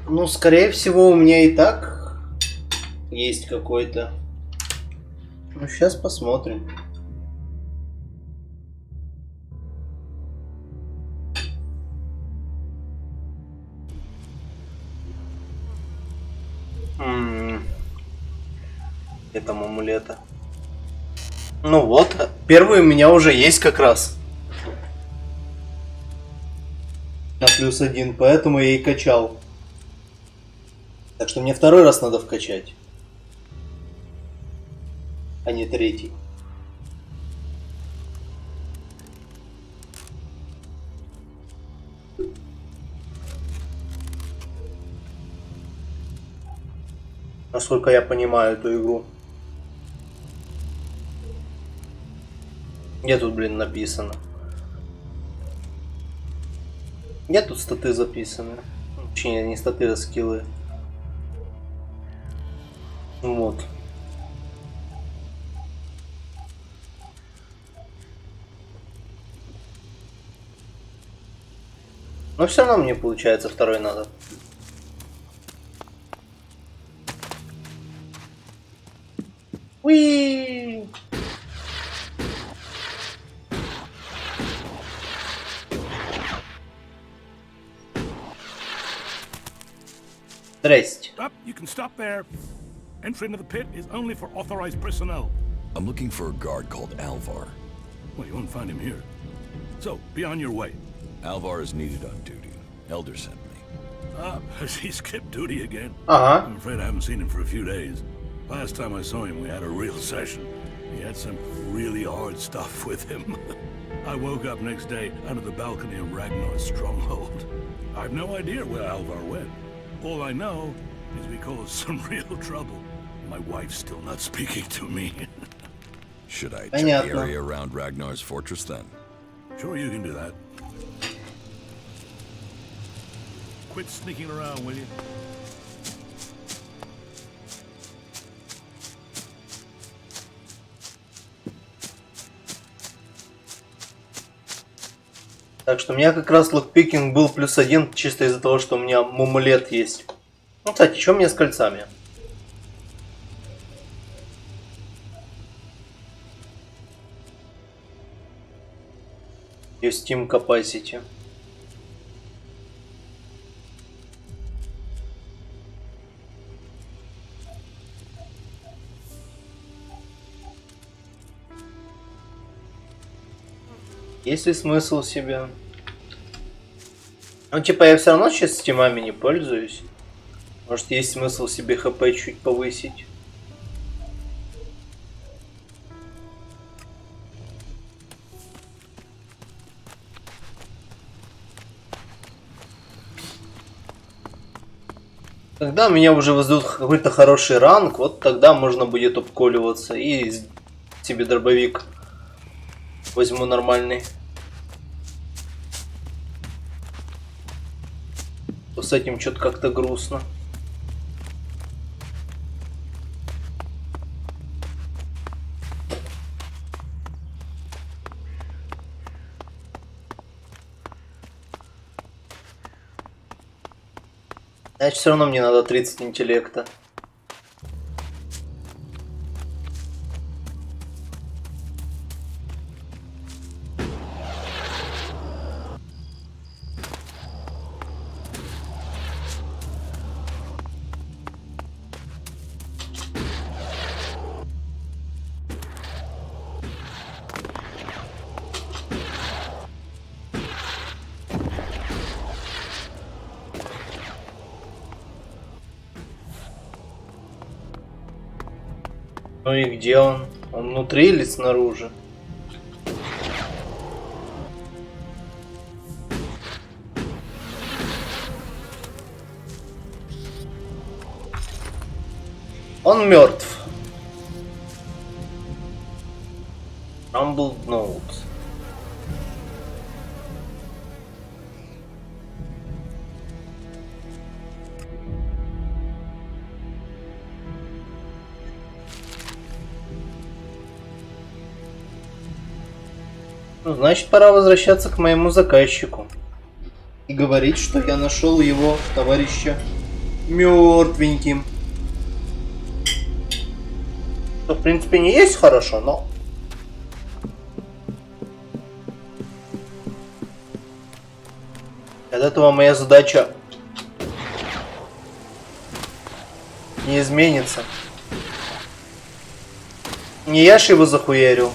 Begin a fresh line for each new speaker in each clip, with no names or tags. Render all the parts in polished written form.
Ну, скорее всего, у меня и так есть какой-то. Ну, сейчас посмотрим. Это амулета. Ну вот, первый у меня уже есть как раз. На +1, поэтому я и качал. Так что мне второй раз надо вкачать. А не третий. Насколько я понимаю эту игру. Где тут, блин, написано? Где тут статы записаны? Точнее, не статы, а скиллы. Вот. Но все равно мне получается второй надо. Уи! Здрасте.
You can stop there. Entry into the pit is only for authorized personnel.
I'm looking for a guard called Alvar.
Well, you won't find him here. So, be on your way.
Alvar is needed on duty. Elder sent me.
Has he skipped duty again?
Ага.
I'm afraid I haven't seen him for a few days. Last time I saw him, we had a real session. He had some really hard stuff with him. I woke up next day under the balcony of Ragnar's stronghold. I've no idea where Alvar went. All I know is we caused some real trouble. My wife's still not speaking to me.
Should I check the area around Ragnar's fortress then?
Sure, you can do that. Quit sneaking around, will you?
Так что у меня как раз локпикинг был +1 чисто из-за того, что у меня амулет есть. Ну, кстати, что мне с кольцами? Есть Steam Capacity. Есть ли смысл себе? Ну, типа, я все равно сейчас стимами не пользуюсь. Может, есть смысл себе хп чуть повысить. Когда меня уже воздадут какой-то хороший ранг, вот тогда можно будет обколиваться. И себе дробовик возьму нормальный. С этим что-то как-то грустно. Значит, все равно мне надо 30 интеллекта. Ну и где он? Он внутри или снаружи? Он мертв. Rumbled Note. Ну, значит, пора возвращаться к моему заказчику и говорить, что я нашел его товарища Мертвеньким. Что, в принципе, не есть хорошо, но... От этого моя задача не изменится. Не я ж его захуярил.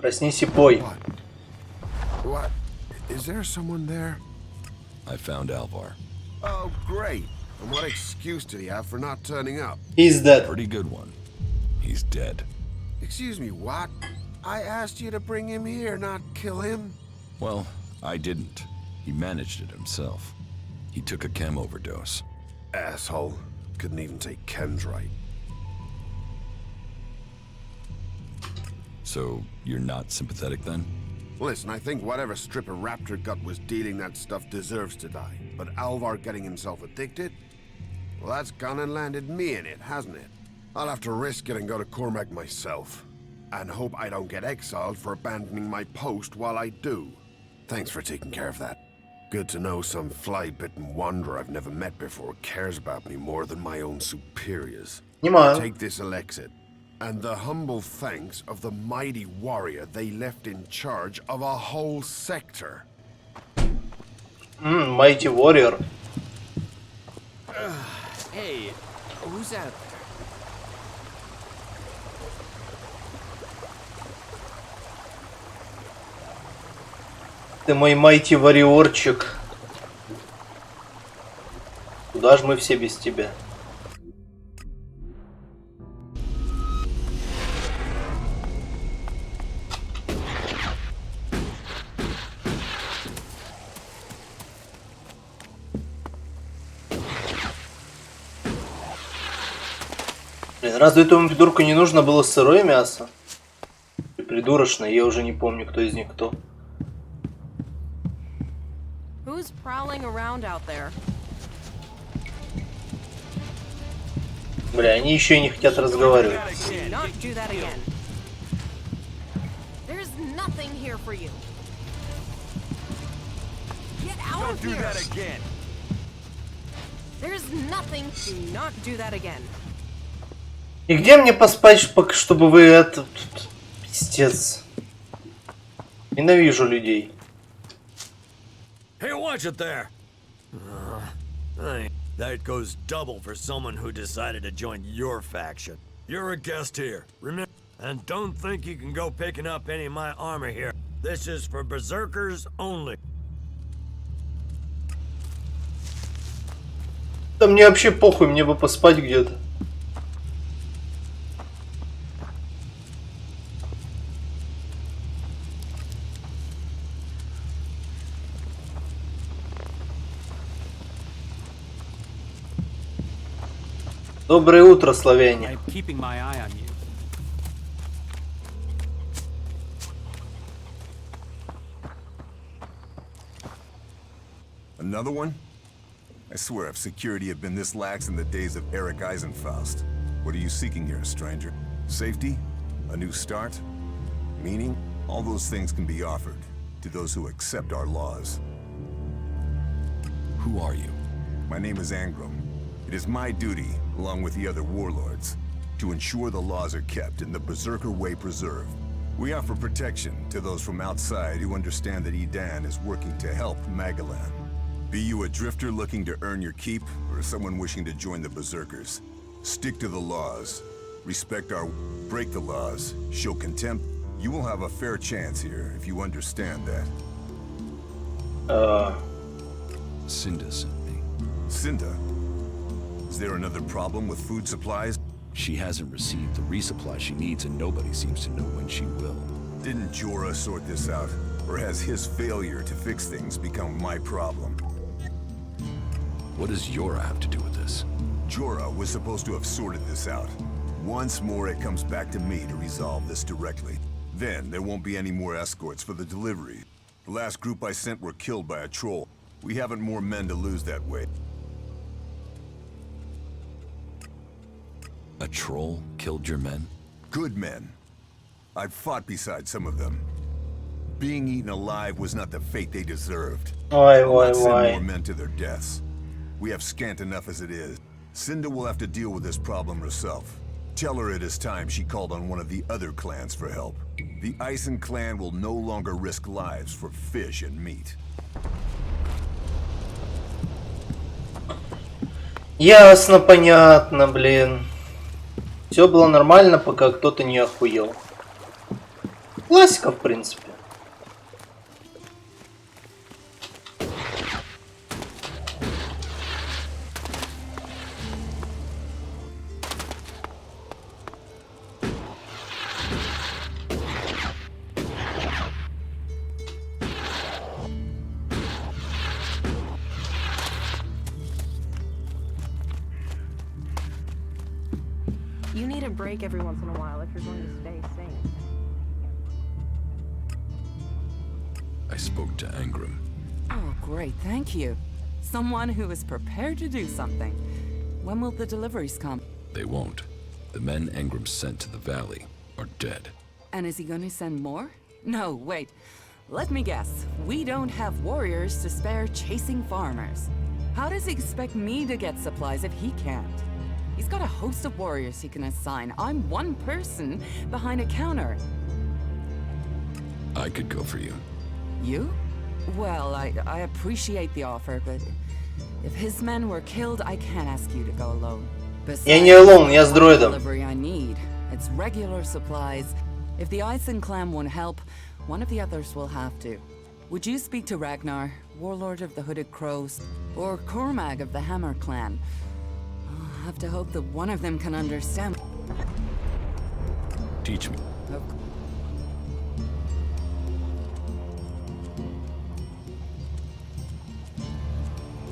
Проснись и пой.
What? Is there someone there?
I found Alvar.
Oh, great. And what excuse did he have for not turning up?
He's dead.
Pretty good one. He's dead.
Excuse me, what? I asked you to bring him here, not kill him.
Well, I didn't. He managed it himself. He took a chem overdose.
Asshole. Couldn't even take Ken's right.
So, you're not sympathetic then?
Listen, I think whatever stripper raptor gut was dealing that stuff deserves to die. But Alvar getting himself addicted? Well, that's gone and landed me in it, hasn't it? I'll have to risk it and go to Cormac myself. And hope I don't get exiled for abandoning my post while I do. Thanks for taking care of that. Good to know some fly-bitten wanderer I've never met before cares about me more than my own superiors. Take this Elexit, and the humble thanks of the mighty warrior they left in charge of a whole sector.
Mighty warrior.
Hey, who's out there?
Ты мой mighty warriorчик. Куда ж мы все без тебя? Блин, разве этому придурку не нужно было сырое мясо? Придурочное, я уже не помню, кто из них кто.
Who's prowling around out there?
Бля, они еще и не хотят разговаривать.
Do not do that again. There's nothing here for you. Get out of here.
again.
There's nothing. Do not do that again.
И где мне поспать, чтобы вы это... Пиздец. Ненавижу людей.
Hey, watch it there! That goes double for someone who decided to join your faction. You're a guest here, remember? And don't think you can go picking up any of my armor here. This is for berserkers only.
Да мне вообще похуй, мне бы поспать где-то. Доброе утро, славяне.
I'm keeping my eye on you.
Another one? I swear if security had been this lax in the days of Eric Eisenfaust. What are you seeking here, stranger? Safety? A new start? Meaning? All those things can be offered to those who accept our laws.
Who are you?
My name is Angram. It is my duty, along with the other warlords, to ensure the laws are kept and the Berserker way preserved. We offer protection to those from outside who understand that Edan is working to help Magalan. Be you a drifter looking to earn your keep, or someone wishing to join the Berserkers, stick to the laws, respect our... break the laws, show contempt. You will have a fair chance here, if you understand that.
Cinda sent me.
Cinda? Is there another problem with food supplies?
She hasn't received the resupply she needs and nobody seems to know when she will.
Didn't Jorah sort this out? Or has his failure to fix things become my problem?
What does Jorah have to do with this?
Jorah was supposed to have sorted this out. Once more it comes back to me to resolve this directly. Then there won't be any more escorts for the delivery. The last group I sent were killed by a troll. We haven't more men to lose that way.
A troll killed your men?
Good men. I've fought beside some of them. Being eaten alive was not the fate they deserved.
Ой,
I'll
ой,
not send
ой.
more men to their deaths. We have scant enough as it is. Cinda will have to deal with this problem herself. Tell her it is time she called on one of the other clans for help. The Ison clan will no longer risk lives for fish and meat.
Ясно, понятно, блин. Все было нормально, пока кто-то не охуел. Классика, в принципе.
You need a break every once in a while if you're going to stay sane.
I spoke to Angram.
Oh, great, thank you. Someone who is prepared to do something. When will the deliveries come?
They won't. The men Angram sent to the valley are dead.
And is he going to send more? No, wait. Let me guess. We don't have warriors to spare chasing farmers. How does he expect me to get supplies if he can't? He's got a host of warriors he can assign. I'm one person behind a counter.
I could go for you.
You? Well, I appreciate the offer, but if his men were killed, I can't ask you to go alone.
Я не alone, я с дроидом.
Delivery I need. It's regular supplies. If the Ison clan won't help, one of the others will have to. Would you speak to Ragnar, warlord of the Hooded Crows, or Cormag of the Hammer clan? I'll have to hope that one of them can understand.
Teach me.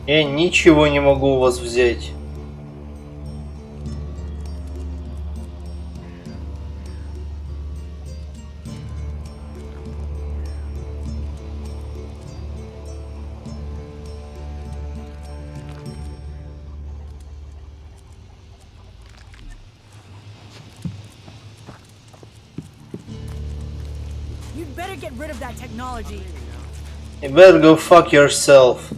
Я ничего не могу у вас взять.
You'd better get rid of that technology.
You better go fuck yourself.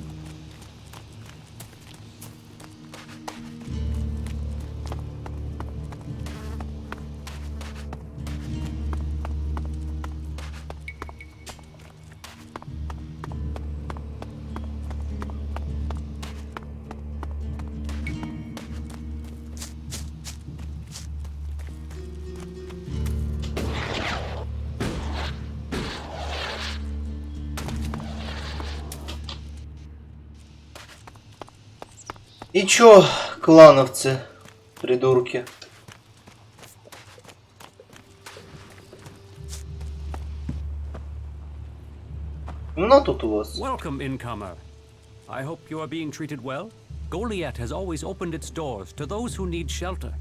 И чё, клановцы, придурки? Ну тут у вас.
Welcome, incomer. I hope you are being treated well. Goliath has always opened its doors to those who need shelter.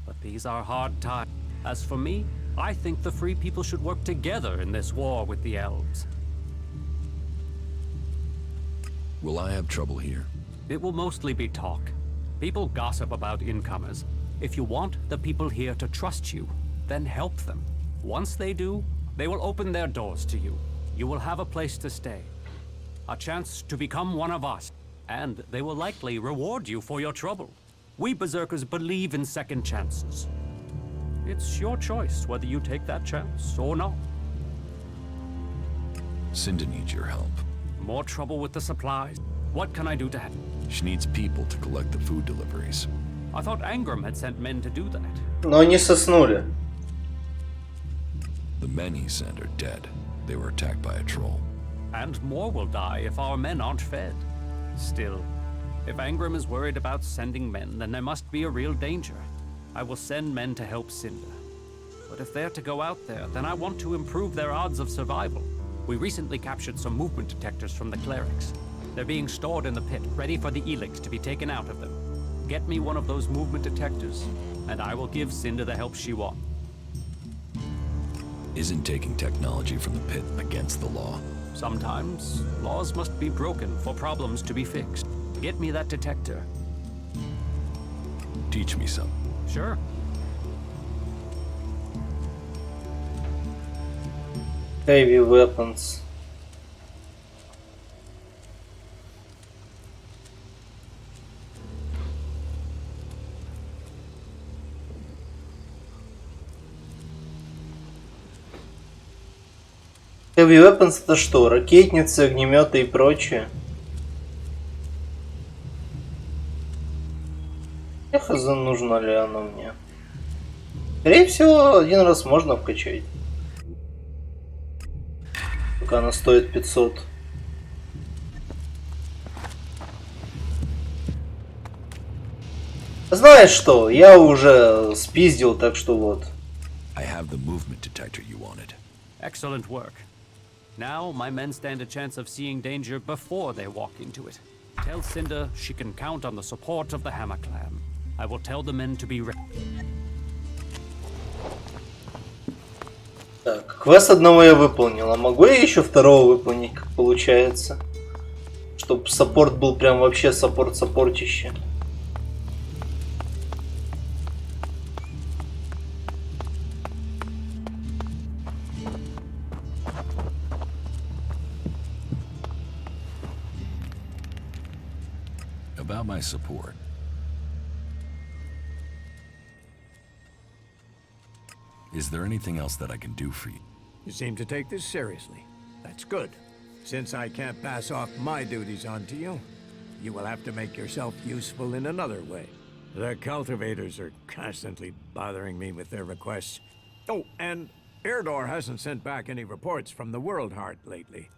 But these are hard times. As for me, I think the free people should work together in this war with the elves.
Will I have trouble here?
It will mostly be talk. People gossip about incomers. If you want the people here to trust you, then help them. Once they do, they will open their doors to you. You will have a place to stay. A chance to become one of us. And they will likely reward you for your trouble. We Berserkers believe in second chances. It's your choice whether you take that chance or not.
Cinda needs your help.
More trouble with the supplies? What can I do to help?
She needs people to collect the food deliveries.
I thought Angram had sent men to do that.
Но они соснули.
The men he sent are dead. They were attacked by a troll.
And more will die if our men aren't fed. Still, if Angram is worried about sending men, then there must be a real danger. I will send men to help Cinda. But if they're to go out there, then I want to improve their odds of survival. We recently captured some movement detectors from the clerics. They're being stored in the pit, ready for the ELEX to be taken out of them. Get me one of those movement detectors, and I will give Cinda the help she wants.
Isn't taking technology from the pit against the law?
Sometimes, laws must be broken for problems to be fixed. Get me that detector.
Teach me some.
Sure.
Heavy weapons. Heavy weapons это что? Ракетницы, огнеметы и прочее. Эх, нужно ли оно мне? Скорее всего, один раз можно вкачать. Пока она стоит 500. Знаешь что? Я уже спиздил, так что вот.
I have the movement detector you wanted.
Excellent work. Now my men stand a chance of seeing danger before they walk into it. Tell Cinder she can count on the support of the Hammer Clan. I will tell the men to be ready.
Так, квест одного я выполнил, а могу я еще второго выполнить, как получается? Чтоб саппорт был прям вообще саппортище.
About my support. Is there anything else that I can do for you?
You seem to take this seriously. That's good. Since I can't pass off my duties onto you, you will have to make yourself useful in another way. The cultivators are constantly bothering me with their requests. Oh, and Erdor hasn't sent back any reports from the World Heart lately.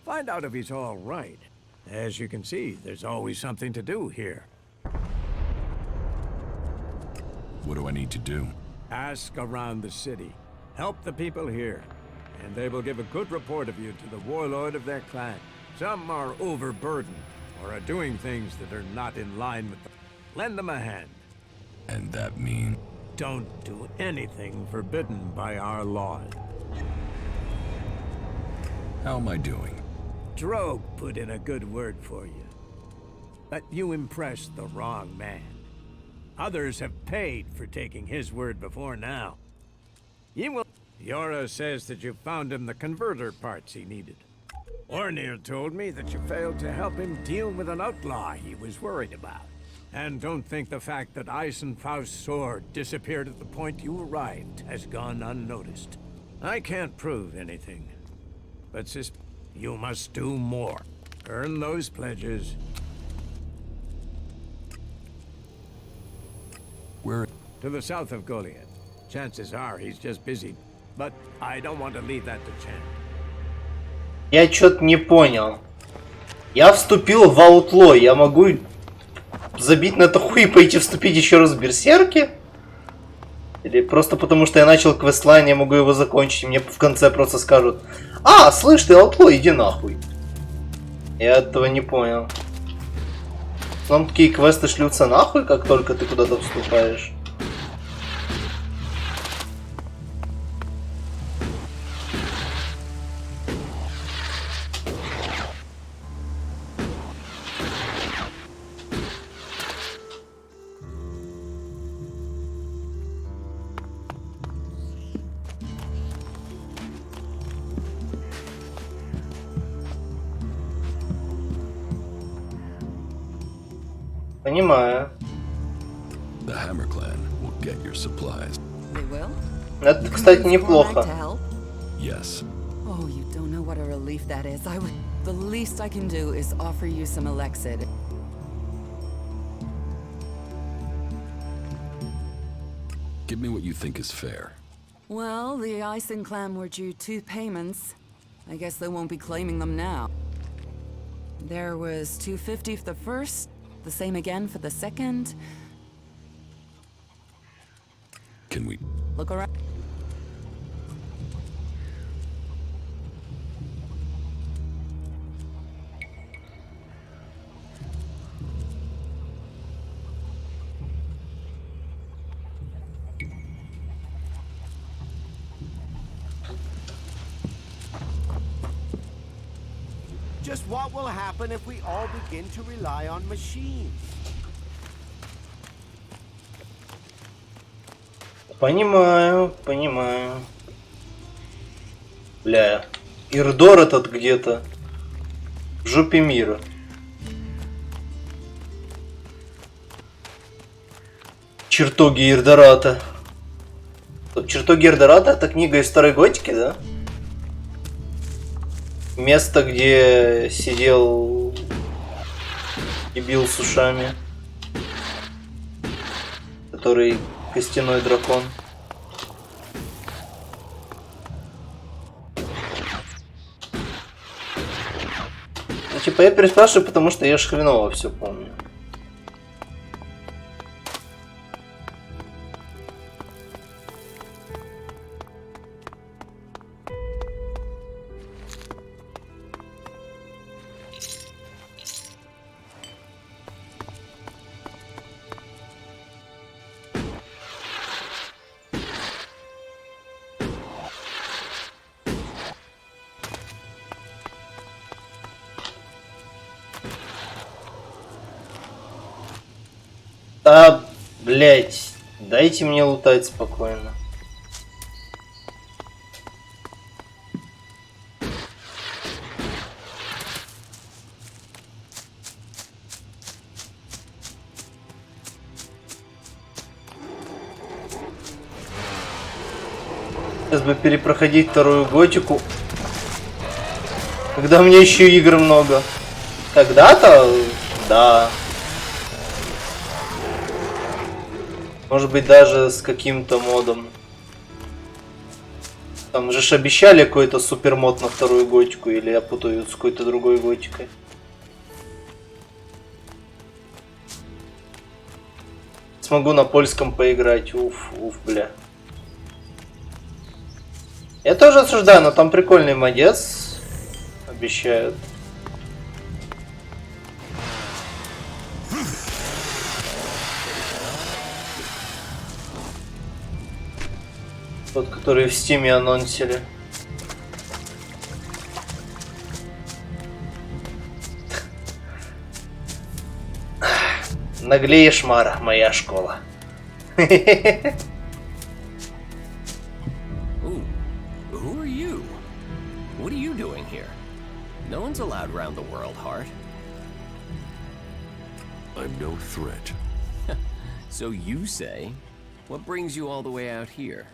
Find out if he's all right. As you can see, there's always something to do here.
What do I need to do?
Ask around the city. Help the people here, and they will give a good report of you to the warlord of their clan. Some are overburdened, or are doing things that are not in line with them. Lend them a hand.
And that means?
Don't do anything forbidden by our laws.
How am I doing?
Drogue put in a good word for you. But you impressed the wrong man. Others have paid for taking his word before now. Yora says that you found him the converter parts he needed. Ornir told me that you failed to help him deal with an outlaw he was worried about. And don't think the fact that Eisenfaust's sword disappeared at the point you arrived has gone unnoticed. I can't prove anything, but you must do more. Earn those pledges.
Where?
To the south of Goliath. Chances are he's just busy, but I don't want to leave that to chance.
Я что-то не понял. Я вступил в Outlaw, я могу забить на это хуй и пойти вступить еще раз в Берсерки? Или просто потому, что я начал квестлайн, я могу его закончить, и мне в конце просто скажут: «А, слышь, ты Outlaw, иди нахуй». Я этого не понял. Нам такие квесты шлются нахуй, как только ты куда-то вступаешь. Понимаю.
The Hammer Clan will get your supplies.
They will?
Это, кстати, неплохо.
Yes.
Oh, you don't know what a relief that is. The least I can do is offer you some ELEX.
Give me what you think is fair.
Well, the Eisen clan were due 2 payments. I guess they won't be claiming them now. There was $250 for the first, the same again for the second.
Can we
Look around.
Just what will happen if we all begin to rely on machines?
Понимаю, понимаю. Бля, Ирдор этот где-то в жопе мира. Чертоги Ирдората. Чертоги Ирдората — это книга из старой готики, да? Место, где сидел и бил с ушами, который костяной дракон. Ну, типа, я переспрашиваю, потому что я ж хреново все помню. А, блять, дайте мне лутать спокойно. Сейчас бы перепроходить вторую готику, когда у меня еще игр много. Когда-то, да. Может быть, даже с каким-то модом. Там же ж обещали какой-то супермод на вторую готику, или я путаю с какой-то другой готикой. Смогу на польском поиграть. Уф, бля. Я тоже осуждаю, но там прикольный модец. Обещают. Тот, который в Стиме анонсили. Наглеешь, Мара, моя школа.
Who are you? What are you doing here? No one's allowed around the world, Heart.
I'm no threat.
So you say. What brings you all the way out here?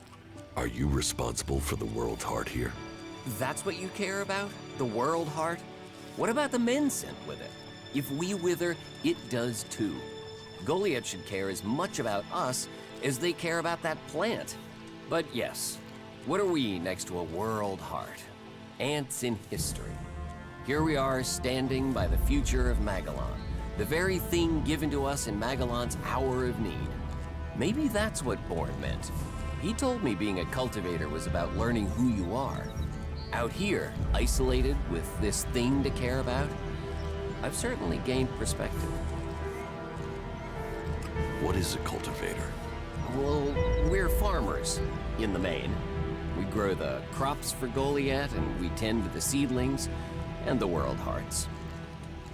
Are you responsible for the world heart here?
That's what you care about? The world heart? What about the men sent with it? If we wither, it does too. Goliath should care as much about us as they care about that plant. But yes, what are we next to a world heart? Ants in history. Here we are standing by the future of Magellan, the very thing given to us in Magellan's hour of need. Maybe that's what Born meant. He told me being a cultivator was about learning who you are. Out here, isolated with this thing to care about, I've certainly gained perspective.
What is a cultivator?
Well, we're farmers, in the main. We grow the crops for Goliath, and we tend to the seedlings and the world hearts.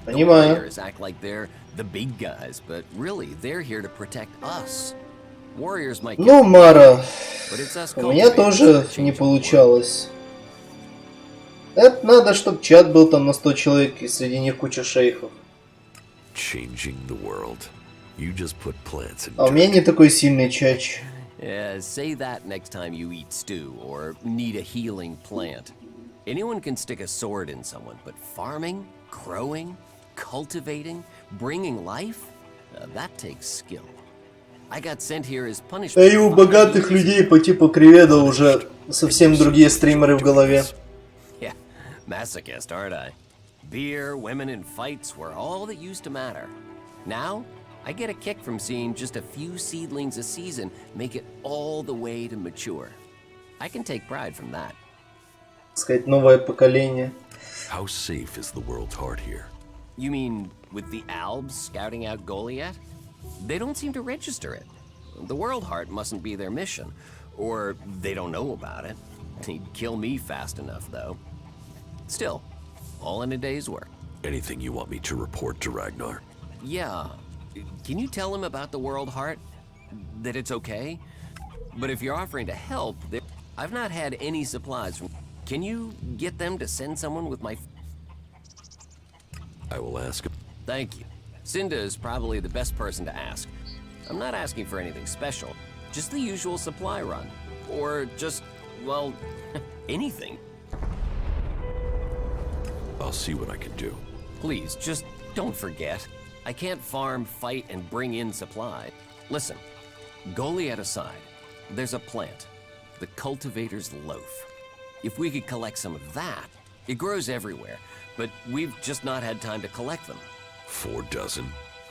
The warriors act like they're the big guys, but really, they're here to protect us.
Ну, Мара, у меня тоже не получалось. Это надо, чтобы чат был там на 100 человек, и среди них куча шейхов. А у меня не такой сильный чач.
Say that next time you eat stew or need a healing plant. Anyone can stick a sword in someone, but farming, growing, cultivating, bringing life, that takes skill. А и у богатых людей по типу Криведа уже совсем другие стримеры в голове. Yeah, masochist, aren't I? Beer, women, and fights were all that used to matter. Now, I get a kick from seeing just a few seedlings a season make it all the way to mature. I can take pride from that.
Сказать, новое поколение.
How safe is the world's heart here?
You mean with the Albs scouting out Goliath? They don't seem to register it. The World Heart mustn't be their mission, or they don't know about it. He'd kill me fast enough, though. Still, all in a day's work.
Anything you want me to report to Ragnar?
Yeah. Can you tell him about the World Heart? That it's okay? But if you're offering to help, I've not had any supplies from... Can you get them to send someone with my...
I will ask him.
Thank you. Cinda is probably the best person to ask. I'm not asking for anything special, just the usual supply run. Or just, well, anything.
I'll see what I can do.
Please, just don't forget. I can't farm, fight, and bring in supply. Listen, Goliath aside, there's a plant, the cultivator's loaf. If we could collect some of that, it grows everywhere, but we've just not had time to collect them.
4 dozen?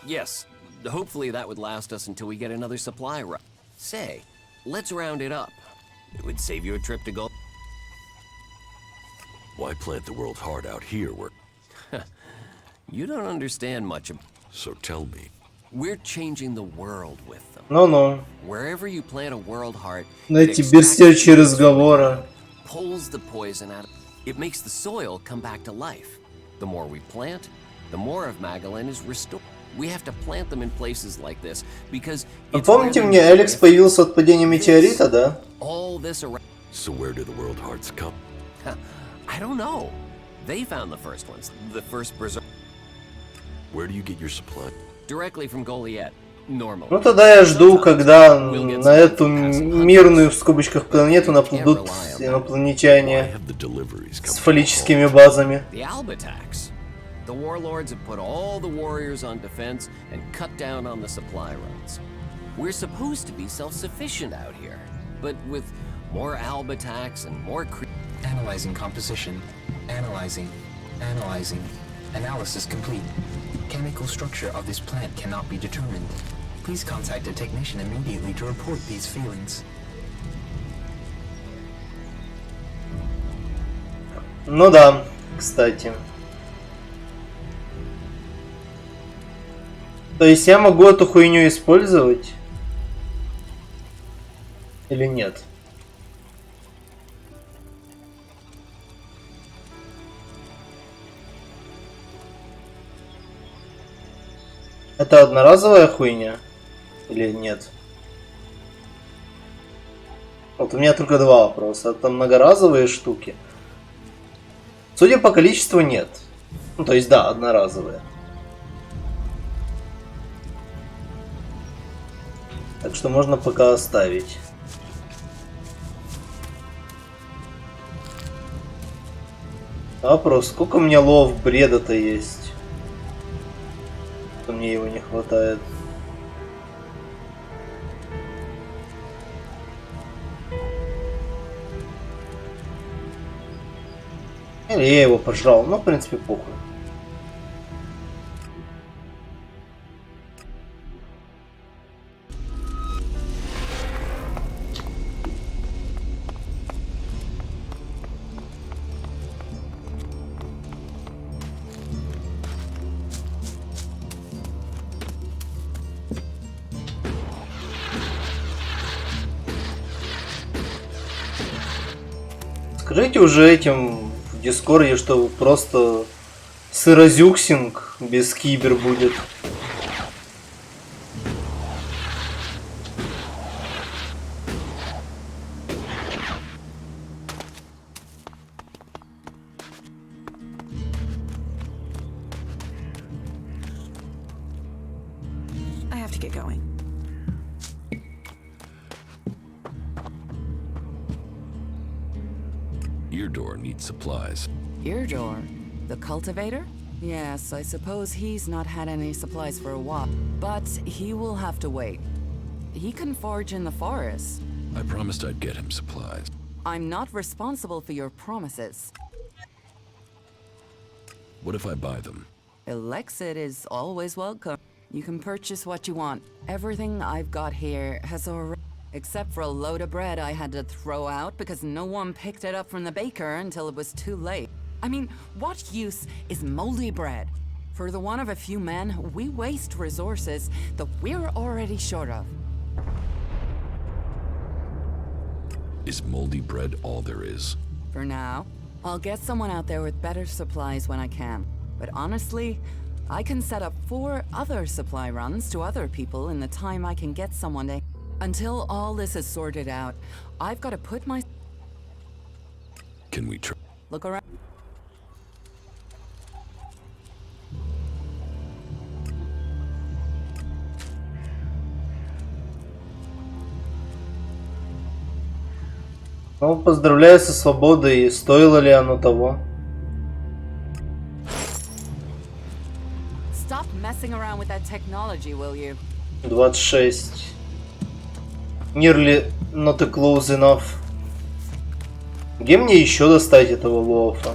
Yes, hopefully that would last us until we get another supply run. Say, let's round it up. It would save you a trip to Goliath.
Why plant the world's heart out here where...
You don't understand much of...
So tell me.
We're changing the world with them.
Ну-ну.
Wherever you plant a world heart,
Эти берсерчи разговора.
Pulls the poison out. It makes the soil come back to life. The more we plant, the more of Magellan is restored. We have to plant them in places like this because.
Помните мне, Элекс появился от падения метеорита, да?
All this around.
So where do the world hearts come?
I don't know. They found the first ones, the first berserk.
Where do you get your supply?
Directly from Goliath. Normally.
Ну тогда я жду, когда на эту мирную в скобочках планету наплывут инопланетяне с фаллическими базами.
The Albatax. The warlords have put all the warriors on defense and cut down on the supply runs. We're supposed to be self-sufficient out here, but with more Albatax and more
Analyzing composition. Analyzing. Analysis complete. Chemical structure of this plant cannot be determined. Please contact a technician immediately to report these feelings.
Ну да, кстати. То есть я могу эту хуйню использовать? Или нет? Это одноразовая хуйня? Или нет? Вот у меня только 2 вопроса. Это многоразовые штуки? Судя по количеству, нет. Ну, то есть, да, одноразовые. Так что можно пока оставить. Вопрос, сколько у меня лов бреда-то есть? Мне его не хватает. Или я его пожрал, но в принципе похуй. Скажите уже этим в Дискорде, что просто сырозюксинг без кибер будет.
I have to get going.
Eardor needs supplies.
Eardor? The cultivator? Yes, I suppose he's not had any supplies for a while. But he will have to wait. He can forage in the forest.
I promised I'd get him supplies.
I'm not responsible for your promises.
What if I buy them?
ELEX is always welcome. You can purchase what you want. Everything I've got here has already... Except for a load of bread I had to throw out because no one picked it up from the baker until it was too late. I mean, what use is moldy bread? For the one of a few men, we waste resources that we're already short of.
Is moldy bread all there is?
For now. I'll get someone out there with better supplies when I can. But honestly, I can set up 4 other supply runs to other people in the time I can get someone to... Until all this is sorted out, I've got to put my...
Can we try?
Look around.
Ну, поздравляю со свободой. Стоило ли оно того?
Stop messing around with that technology, will you?
26. Nearly not close enough. Где мне еще достать этого лофа?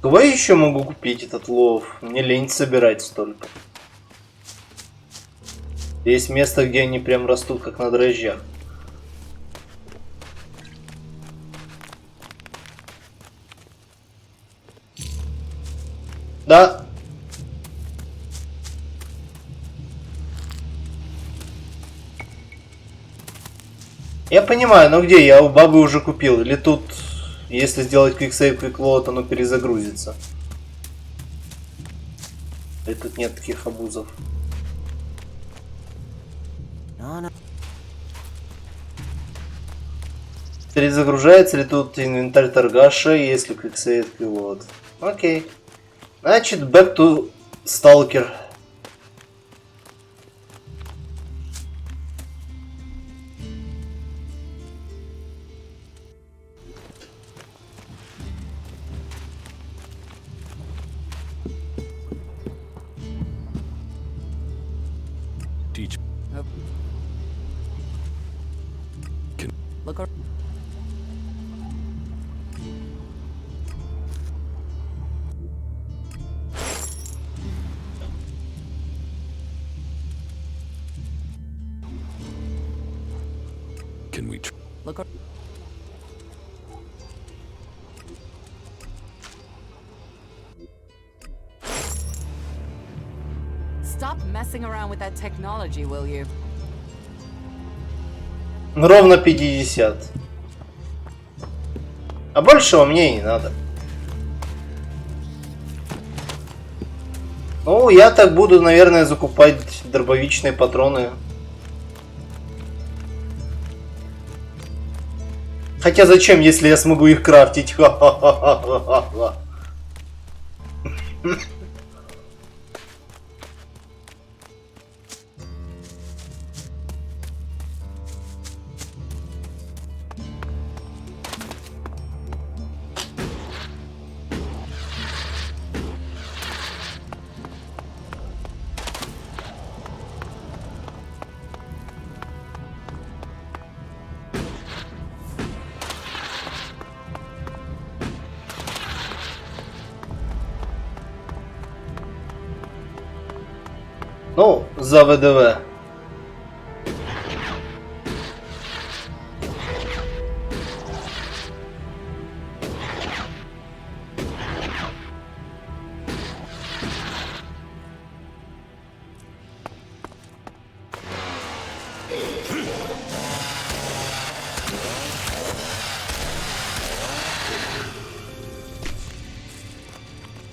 Кого я еще могу купить этот лов? Мне лень собирать столько. Есть место, где они прям растут как на дрожжах. Да. Я понимаю, но где? Я у бабы уже купил. Или тут, если сделать квиксейв, квиклоад, оно перезагрузится. И тут нет таких абузов. Перезагружается ли тут инвентарь торгаша, если квиксейв, квиклоад? Окей. Значит, back to stalker.
Teach.
Look around.
Can we try?
Look around. Stop messing around with that technology, will you?
Ровно 50. А большего мне и не надо. Ну, я так буду, наверное, закупать дробовичные патроны. Хотя зачем, если я смогу их крафтить? Ха-ха-ха-ха-ха-ха. Ну, за ВДВ.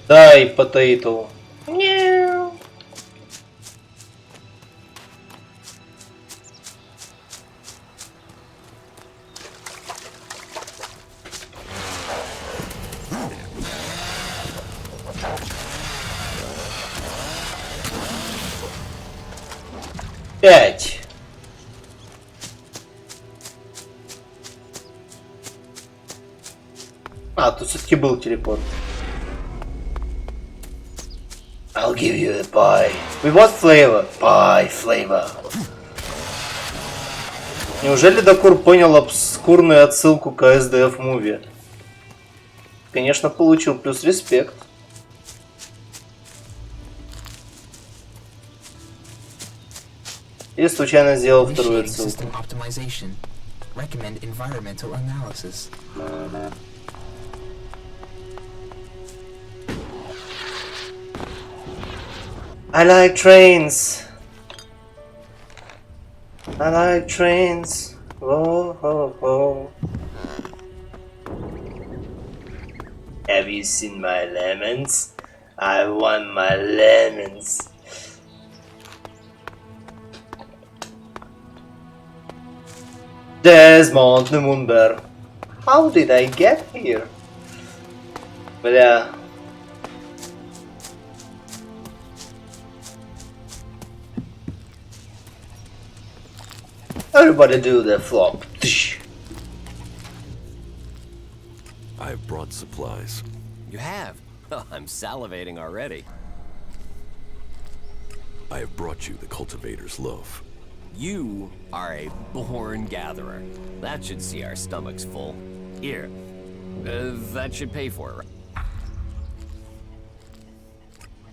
Дай потейту. Пять. А, тут все-таки был телепорт. I'll give you a pie. We want flavor. Pie flavor. Неужели Дакур понял обскурную отсылку к SDF Movie? Конечно, получил плюс респект. И случайно сделал вторую
Initiating
ссылку.
system optimization. Recommend environmental analysis.
I like trains. I like trains. Whoa, whoa, whoa. Have you seen my lemons? I want my lemons. Desmond Number. How did I get here? Бля. Everybody do the flop.
I've brought supplies.
You have? Oh, I'm salivating already.
I have brought you the cultivator's loaf.
You are a born gatherer. That should see our stomachs full. Here. That should pay for it, right?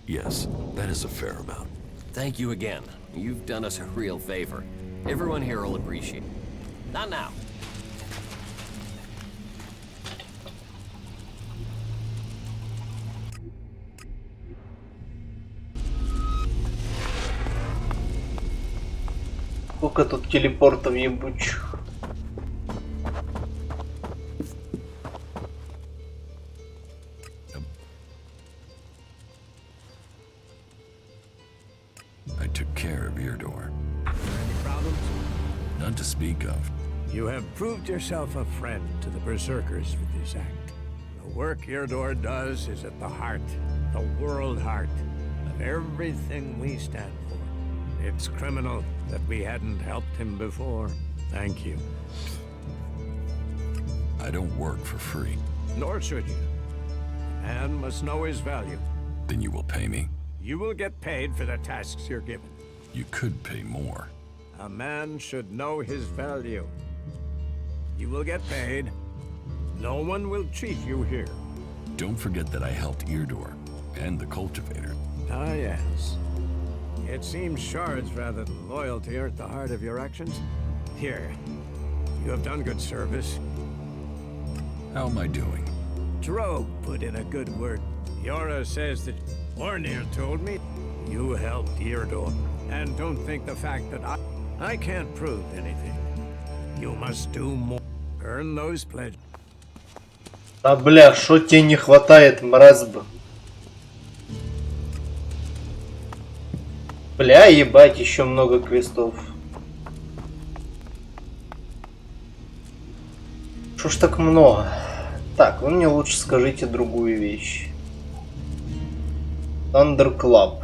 Yes, that is a fair amount.
Thank you again. You've done us a real favor. Everyone here will appreciate it. Not now.
Сколько тут телепортов ебучих.
I took care of Eardor.
Any problems?
None to speak of.
You have proved yourself a friend to the Berserkers with this act. The work Eardor does is at the heart, the world heart, of everything we stand for. It's criminal that we hadn't helped him before. Thank you.
I don't work for free.
Nor should you. Man must know his value.
Then you will pay me?
You will get paid for the tasks you're given.
You could pay more.
A man should know his value. You will get paid. No one will cheat you here.
Don't forget that I helped Eardor and the cultivator.
Ah, yes. It seems shards rather than loyalty are at the heart of your actions. Here, you have done good service.
How am I doing?
Drogue put in a good word. Yora says that Ornir told me you helped Eardor. And don't think the fact that I can't prove anything. You must do more. Earn those pledges.
А бля, шо тебе не хватает, мразь бы? Бля, ебать, еще много квестов. Шо ж так много? Так, вы мне лучше скажите другую вещь. Thunder Club.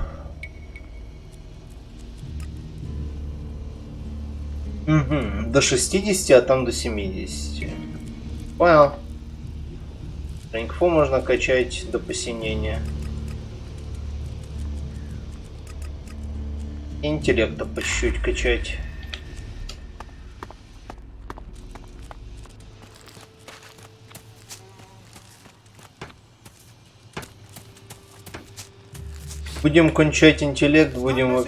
Угу, до 60, а там до 70. Понял. Инфу можно качать до посинения. Интеллекта по чуть-чуть качать. Будем кончать интеллект, будем...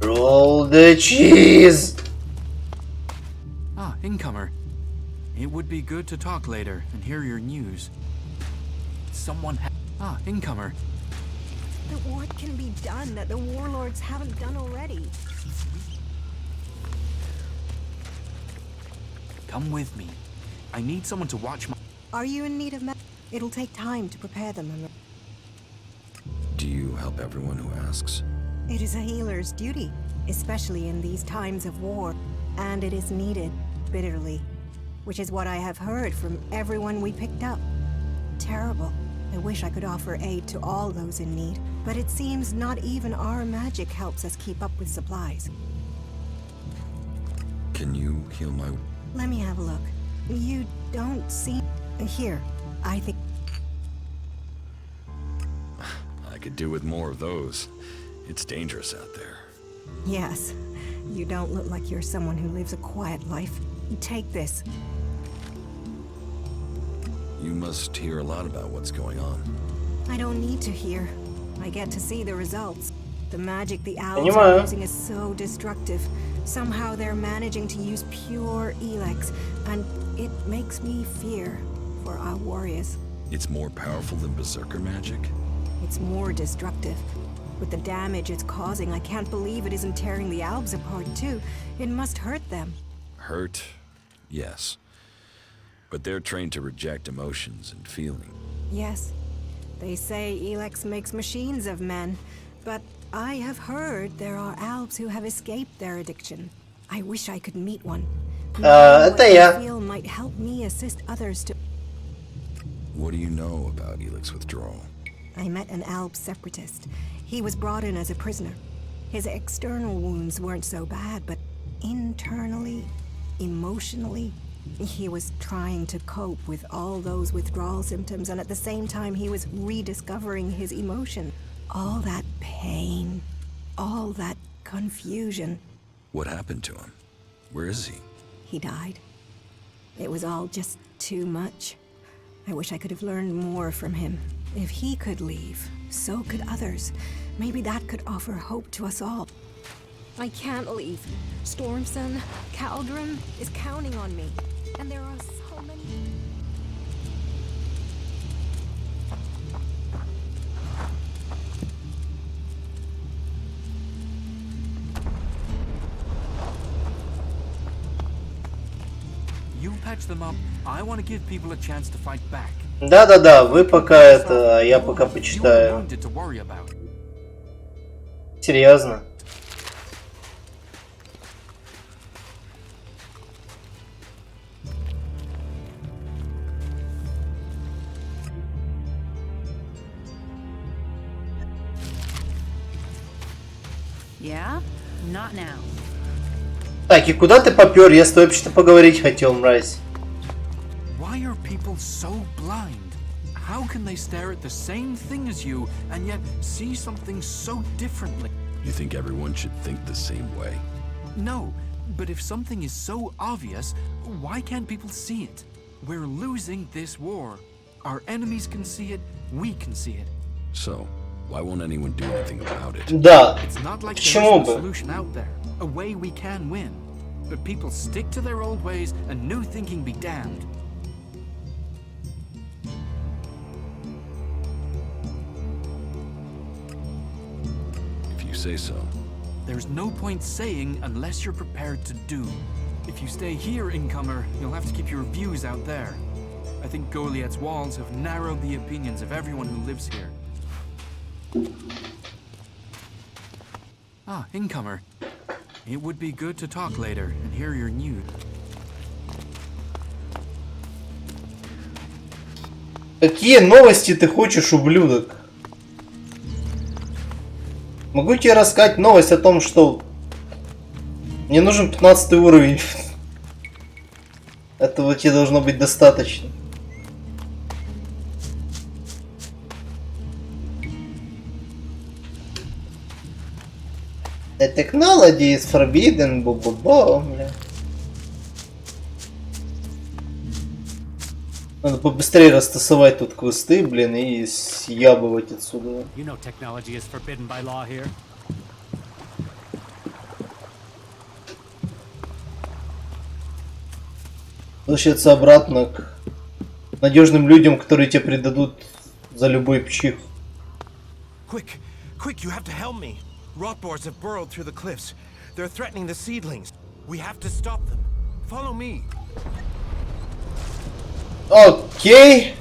Roll the cheese!
Ah, incomer. It would be good to talk later and hear your news. Someone Ah, incomer.
But what can be done that the warlords haven't done already?
Come with me. I need someone to watch my...
Are you in need of It'll take time to prepare them.
Do you help everyone who asks?
It is a healer's duty, especially in these times of war, and it is needed bitterly, which is what I have heard from everyone we picked up. Terrible. I wish I could offer aid to all those in need, but it seems not even our magic helps us keep up with supplies.
Can you heal my...
Let me have a look. You don't seem... Here, I think...
I could do with more of those. It's dangerous out there.
Yes. You don't look like you're someone who lives a quiet life. Take this.
You must hear a lot about what's going on.
I don't need to hear. I get to see the results. The magic the owls are using is so destructive. Somehow they're managing to use pure ELEX, and it makes me fear for our warriors.
It's more powerful than berserker magic?
It's more destructive. With the damage it's causing, I can't believe it isn't tearing the Alps apart too. It must hurt them.
Hurt? Yes. But they're trained to reject emotions and feeling.
Yes. They say ELEX makes machines of men, but I have heard there are Alps who have escaped their addiction. I wish I could meet one.
Это я.
Feel might help me assist others to.
What do you know about ELEX withdrawal?
I met an Alp separatist. He was brought in as a prisoner. His external wounds weren't so bad, but internally, emotionally, he was trying to cope with all those withdrawal symptoms, and at the same time he was rediscovering his emotion. All that pain, all that confusion.
What happened to him? Where is he?
He died. It was all just too much. I wish I could have learned more from him. If he could leave, so could others. Maybe that could offer hope to us all. I can't leave. Stormson, Caldron is counting on me. And there are so many...
You patch them up. I want to give people a chance to fight back.
Да-да-да, вы пока это, а я пока почитаю. Серьезно?
Yeah? Not now.
Так, и куда ты попёр? Я с тобой вообще-то поговорить хотел, мразь.
Why are people so blind? How can they stare at the same thing as you and yet see something so differently?
You think everyone should think the same way?
No, but if something is so obvious, why can't people see it? We're losing this war. Our enemies can see it, we can see it.
So, why won't anyone do anything about it?
Да.
It's not like
Почему
there's no
бы?
solution out there, a way we can win. But people stick to their old ways and new thinking be damned.
If you say so.
There's no point saying unless you're prepared to do. If you stay here, incomer, you'll have to keep your views out there. I think Goliath's walls have narrowed the opinions of everyone who lives here. Ah, incomer. It would be good to talk later and hear your news.
Какие новости ты хочешь, ублюдок? Могу тебе рассказать новость о том, что мне нужен 15 уровень. Этого тебе должно быть достаточно. The technology is forbidden, бу-бу-бу, бля. Надо побыстрее растасовать тут квесты, блин, и съябывать отсюда.
You know technology is forbidden by law here.
Возвращаться обратно к надежным людям, которые тебе предадут за любой пчих.
Quick, quick, you have to help me. Rotboars have burrowed through the cliffs. They're threatening the seedlings. We have to stop them. Follow me.
Окей.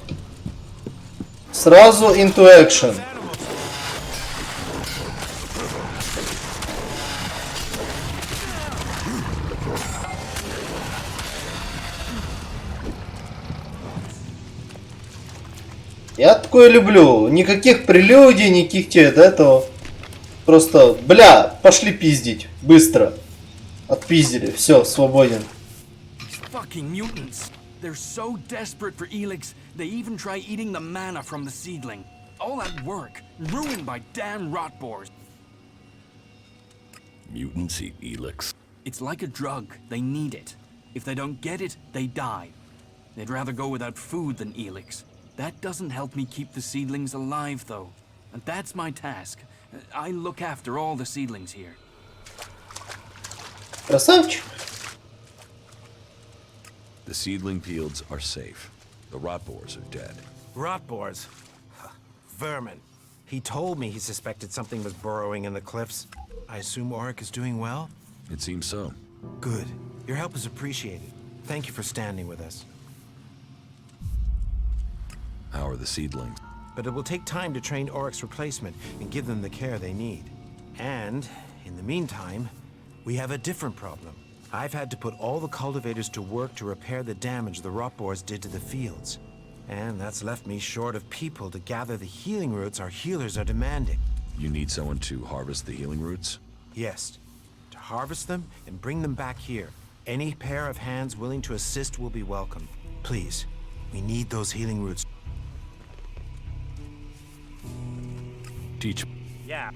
Сразу into action. Я такое люблю. Никаких прелюдий, никаких тебе этого. Просто, бля, пошли пиздить. Быстро. Отпиздили. Все, свободен.
Fucking mutants. They're so desperate for ELEX, they even try eating the mana from the seedling. All that work, ruined by damn rotboars.
Mutants eat ELEX.
It's like a drug. They need it. If they don't get it, they die. They'd rather go without food than ELEX. That doesn't help me keep the seedlings alive, though. And that's my task. I look after all the seedlings here.
Красавчик.
The seedling fields are safe. The rot boars are dead.
Rot boars? Vermin. He told me he suspected something was burrowing in the cliffs. I assume Auric is doing well?
It seems so.
Good. Your help is appreciated. Thank you for standing with us.
How are the seedlings?
But it will take time to train Auric's replacement and give them the care they need. And, in the meantime, we have a different problem. I've had to put all the cultivators to work to repair the damage the rot boars did to the fields. And that's left me short of people to gather the healing roots our healers are demanding.
You need someone to harvest the healing roots?
Yes. To harvest them and bring them back here. Any pair of hands willing to assist will be welcome. Please, we need those healing roots.
Teach.
Yeah.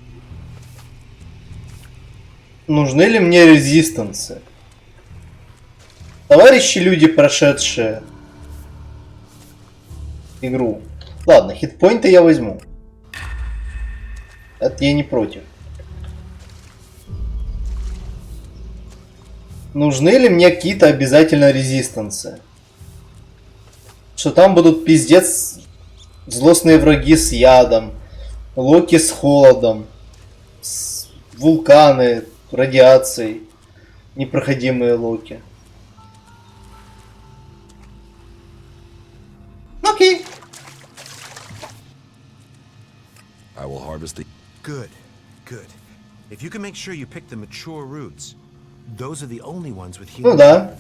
Нужны ли мне резистансы? Товарищи люди, прошедшие игру. Ладно, хитпоинты я возьму. Это я не против. Нужны ли мне какие-то обязательно резистансы? Что там будут пиздец злостные враги с ядом, локи с холодом, вулканы, радиацией, непроходимые локи. Окей.
I will harvest the...
Good, good. If you can make sure you pick the mature roots, those are the only ones with healing.
Ну да.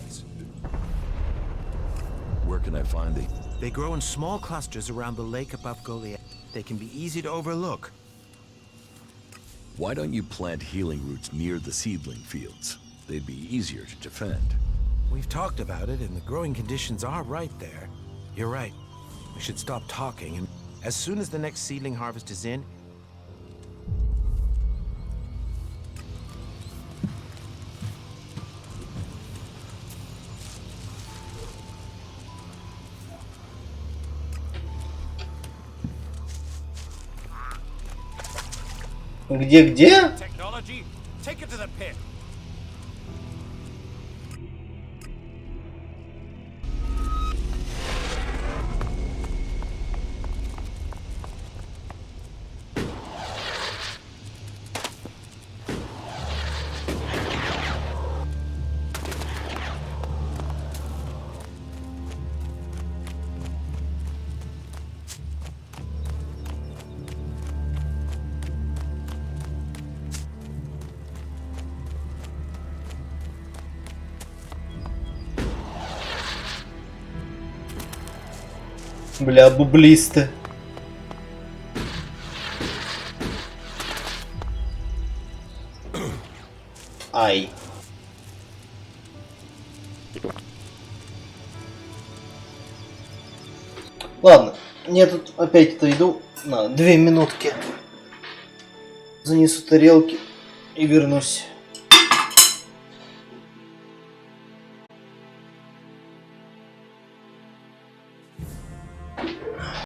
Where can I find the...
They grow in small clusters around the lake above Goliath. They can be easy to overlook.
Why don't you plant healing roots near the seedling fields? They'd be easier to defend.
We've talked about it, and the growing conditions are right there. You're right. We should stop talking, and as soon as the next seedling harvest is in...
Где?
Technology, take it to the pit.
Бля, бублисты. Ай. Ладно, я тут опять отойду на 2 минутки. Занесу тарелки и вернусь.